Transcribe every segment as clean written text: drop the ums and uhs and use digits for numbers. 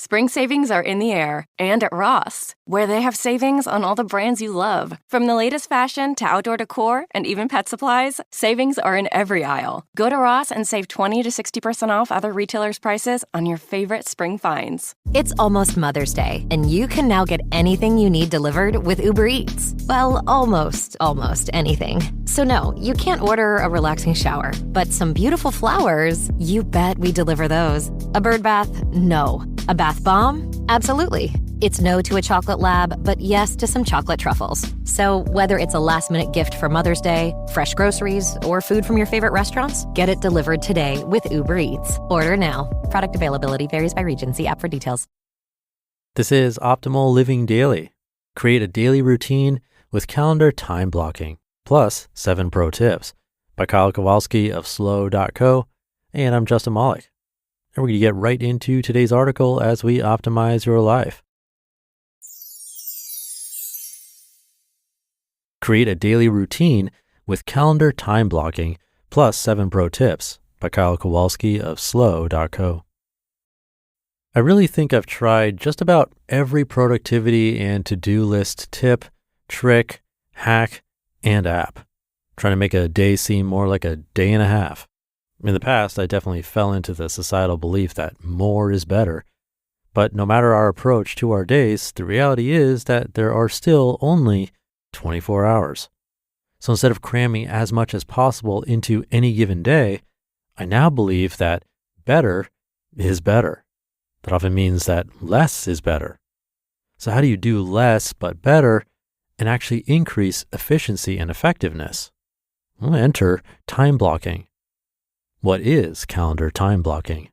Spring savings are in the air and at Ross, where they have savings on all the brands you love. From the latest fashion to outdoor decor and even pet supplies, savings are in every aisle. Go to Ross and save 20 to 60% off other retailers' prices on your favorite spring finds. It's almost Mother's Day, and you can now get anything you need delivered with Uber Eats. Well, almost anything. So no, you can't order a relaxing shower, but some beautiful flowers, you bet we deliver those. A bird bath? No. A bath bomb? Absolutely. It's no to a chocolate lab, but yes to some chocolate truffles. So whether it's a last-minute gift for Mother's Day, fresh groceries, or food from your favorite restaurants, get it delivered today with Uber Eats. Order now. Product availability varies by region. See app for details. This is Optimal Living Daily. Create a daily routine with calendar time blocking, plus 7 pro tips by Kowalski of slow.co. And I'm Justin Malik. And we're going to get right into today's article as we optimize your life. Create a daily routine with calendar time blocking, plus 7 pro tips by Kyle Kowalski of slow.co. I really think I've tried just about every productivity and to-do list tip, trick, hack, and app, trying to make a day seem more like a day and a half. In the past, I definitely fell into the societal belief that more is better. But no matter our approach to our days, the reality is that there are still only 24 hours. So instead of cramming as much as possible into any given day, I now believe that better is better. That often means that less is better. So how do you do less but better and actually increase efficiency and effectiveness? Well, enter time blocking. What is calendar time blocking?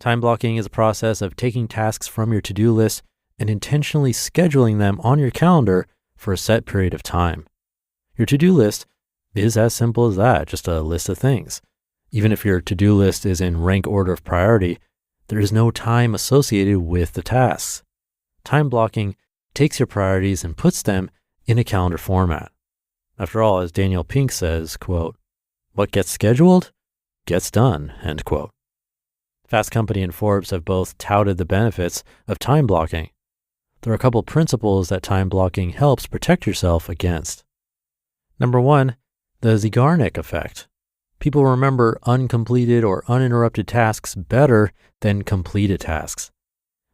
Time blocking is a process of taking tasks from your to-do list and intentionally scheduling them on your calendar for a set period of time. Your to-do list is as simple as that, just a list of things. Even if your to-do list is in rank order of priority, there is no time associated with the tasks. Time blocking takes your priorities and puts them in a calendar format. After all, as Daniel Pink says, quote, "What gets scheduled gets done," end quote. Fast Company and Forbes have both touted the benefits of time blocking. There are a couple principles that time blocking helps protect yourself against. Number 1, the Zeigarnik effect. People remember uncompleted or uninterrupted tasks better than completed tasks.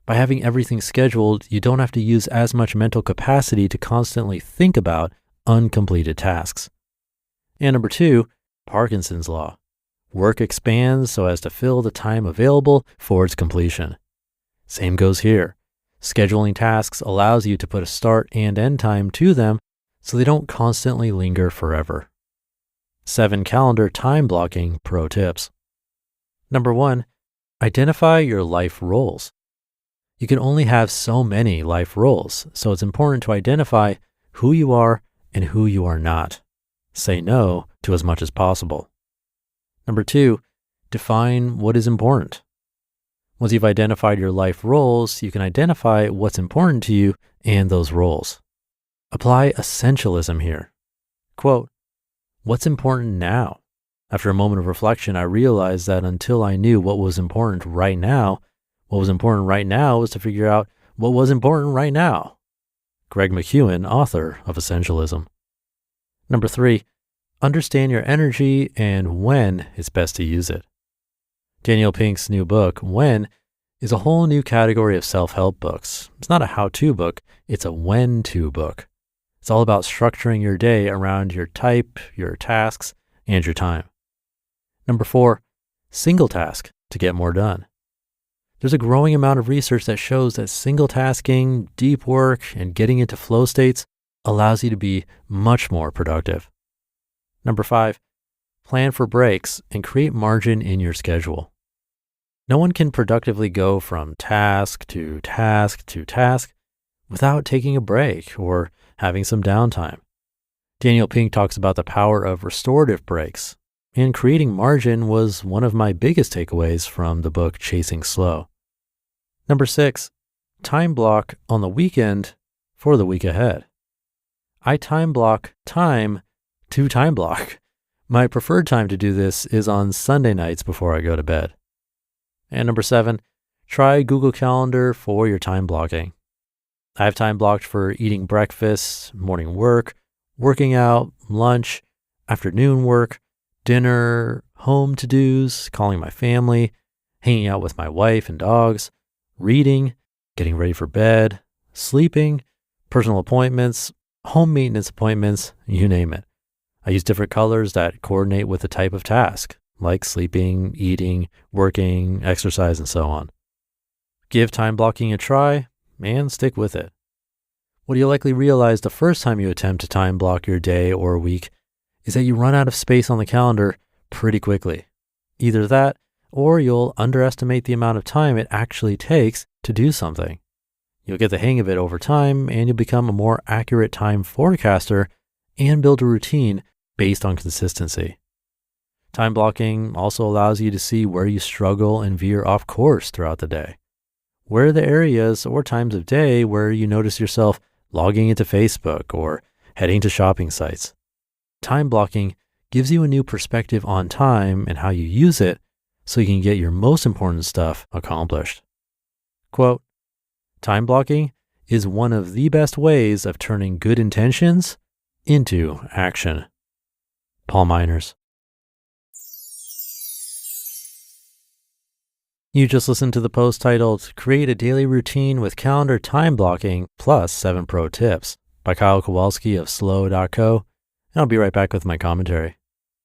By having everything scheduled, you don't have to use as much mental capacity to constantly think about uncompleted tasks. And number 2, Parkinson's law. Work expands so as to fill the time available for its completion. Same goes here. Scheduling tasks allows you to put a start and end time to them so they don't constantly linger forever. 7 calendar time blocking pro tips. Number 1, identify your life roles. You can only have so many life roles, so it's important to identify who you are and who you are not. Say no to as much as possible. Number 2, define what is important. Once you've identified your life roles, you can identify what's important to you and those roles. Apply essentialism here. Quote, "What's important now? After a moment of reflection, I realized that until I knew what was important right now was to figure out what was important right now." Greg McEwen, author of Essentialism. Number 3, understand your energy and when it's best to use it. Daniel Pink's new book, When, is a whole new category of self-help books. It's not a how-to book, it's a when-to book. It's all about structuring your day around your type, your tasks, and your time. Number 4, single task to get more done. There's a growing amount of research that shows that single tasking, deep work, and getting into flow states allows you to be much more productive. Number 5, plan for breaks and create margin in your schedule. No one can productively go from task to task to task without taking a break or having some downtime. Daniel Pink talks about the power of restorative breaks, and creating margin was one of my biggest takeaways from the book Chasing Slow. Number 6, time block on the weekend for the week ahead. I time block time to time block. My preferred time to do this is on Sunday nights before I go to bed. And number 7, try Google Calendar for your time blocking. I have time blocked for eating breakfast, morning work, working out, lunch, afternoon work, dinner, home to-dos, calling my family, hanging out with my wife and dogs, reading, getting ready for bed, sleeping, personal appointments, home maintenance appointments, you name it. I use different colors that coordinate with the type of task, like sleeping, eating, working, exercise, and so on. Give time blocking a try and stick with it. What you'll likely realize the first time you attempt to time block your day or week is that you run out of space on the calendar pretty quickly. Either that, or you'll underestimate the amount of time it actually takes to do something. You'll get the hang of it over time, and you'll become a more accurate time forecaster and build a routine based on consistency. Time blocking also allows you to see where you struggle and veer off course throughout the day. Where are the areas or times of day where you notice yourself logging into Facebook or heading to shopping sites? Time blocking gives you a new perspective on time and how you use it so you can get your most important stuff accomplished. Quote, time blocking is one of the best ways of turning good intentions into action. Paul Miners. You just listened to the post titled Create a Daily Routine with Calendar Time Blocking plus 7 Pro Tips by Kyle Kowalski of slow.co, and I'll be right back with my commentary.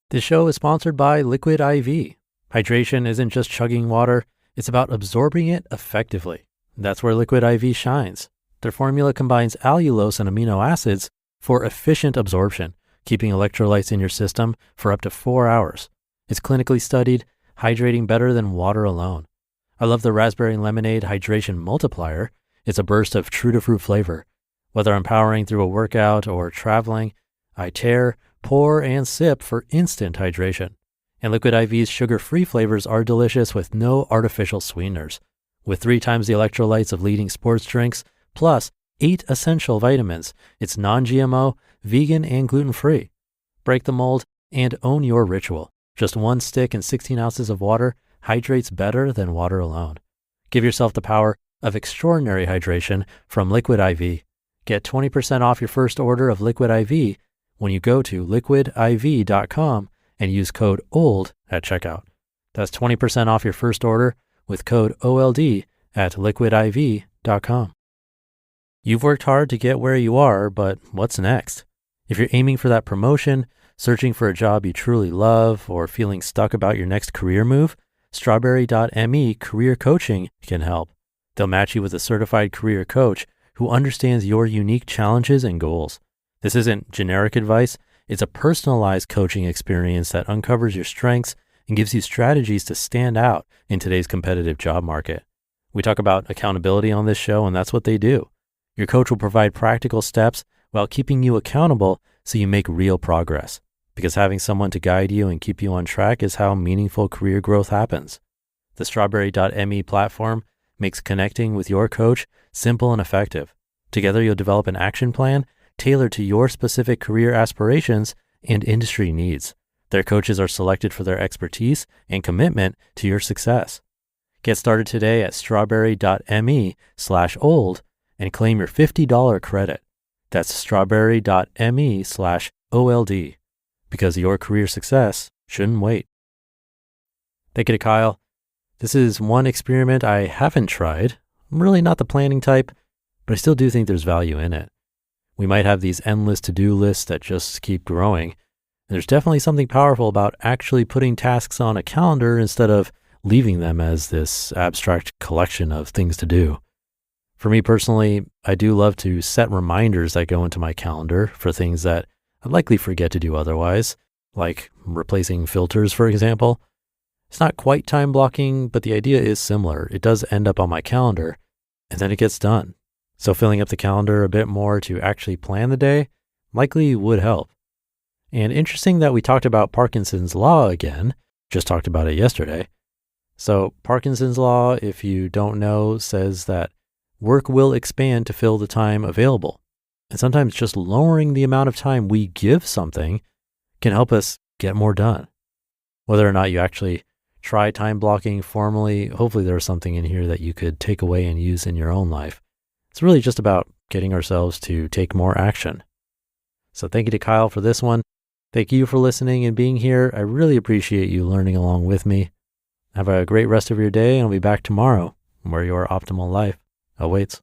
This show is sponsored by Liquid IV. Hydration isn't just chugging water, it's about absorbing it effectively. That's where Liquid IV shines. Their formula combines allulose and amino acids for efficient absorption, keeping electrolytes in your system for up to 4 hours. It's clinically studied, hydrating better than water alone. I love the raspberry lemonade hydration multiplier. It's a burst of true-to-fruit flavor. Whether I'm powering through a workout or traveling, I tear, pour, and sip for instant hydration. And Liquid IV's sugar-free flavors are delicious with no artificial sweeteners. With 3 times the electrolytes of leading sports drinks, plus 8 essential vitamins, it's non-GMO, vegan, and gluten-free. Break the mold and own your ritual. Just 1 stick and 16 ounces of water hydrates better than water alone. Give yourself the power of extraordinary hydration from Liquid IV. Get 20% off your first order of Liquid IV when you go to liquidiv.com and use code OLD at checkout. That's 20% off your first order with code OLD at liquidiv.com. You've worked hard to get where you are, but what's next? If you're aiming for that promotion, searching for a job you truly love, or feeling stuck about your next career move, Strawberry.me Career Coaching can help. They'll match you with a certified career coach who understands your unique challenges and goals. This isn't generic advice. It's a personalized coaching experience that uncovers your strengths and gives you strategies to stand out in today's competitive job market. We talk about accountability on this show, and that's what they do. Your coach will provide practical steps while keeping you accountable so you make real progress. Because having someone to guide you and keep you on track is how meaningful career growth happens. The Strawberry.me platform makes connecting with your coach simple and effective. Together, you'll develop an action plan tailored to your specific career aspirations and industry needs. Their coaches are selected for their expertise and commitment to your success. Get started today at strawberry.me/old and claim your $50 credit. That's strawberry.me/OLD. Because your career success shouldn't wait. Thank you to Kyle. This is one experiment I haven't tried. I'm really not the planning type, but I still do think there's value in it. We might have these endless to-do lists that just keep growing. And there's definitely something powerful about actually putting tasks on a calendar instead of leaving them as this abstract collection of things to do. For me personally, I do love to set reminders that go into my calendar for things that I'd likely forget to do otherwise, like replacing filters, for example. It's not quite time blocking, but the idea is similar. It does end up on my calendar, and then it gets done. So filling up the calendar a bit more to actually plan the day likely would help. And interesting that we talked about Parkinson's Law again, just talked about it yesterday. So Parkinson's Law, if you don't know, says that work will expand to fill the time available. And sometimes just lowering the amount of time we give something can help us get more done. Whether or not you actually try time blocking formally, hopefully there's something in here that you could take away and use in your own life. It's really just about getting ourselves to take more action. So thank you to Kyle for this one. Thank you for listening and being here. I really appreciate you learning along with me. Have a great rest of your day, and I'll be back tomorrow where your optimal life awaits.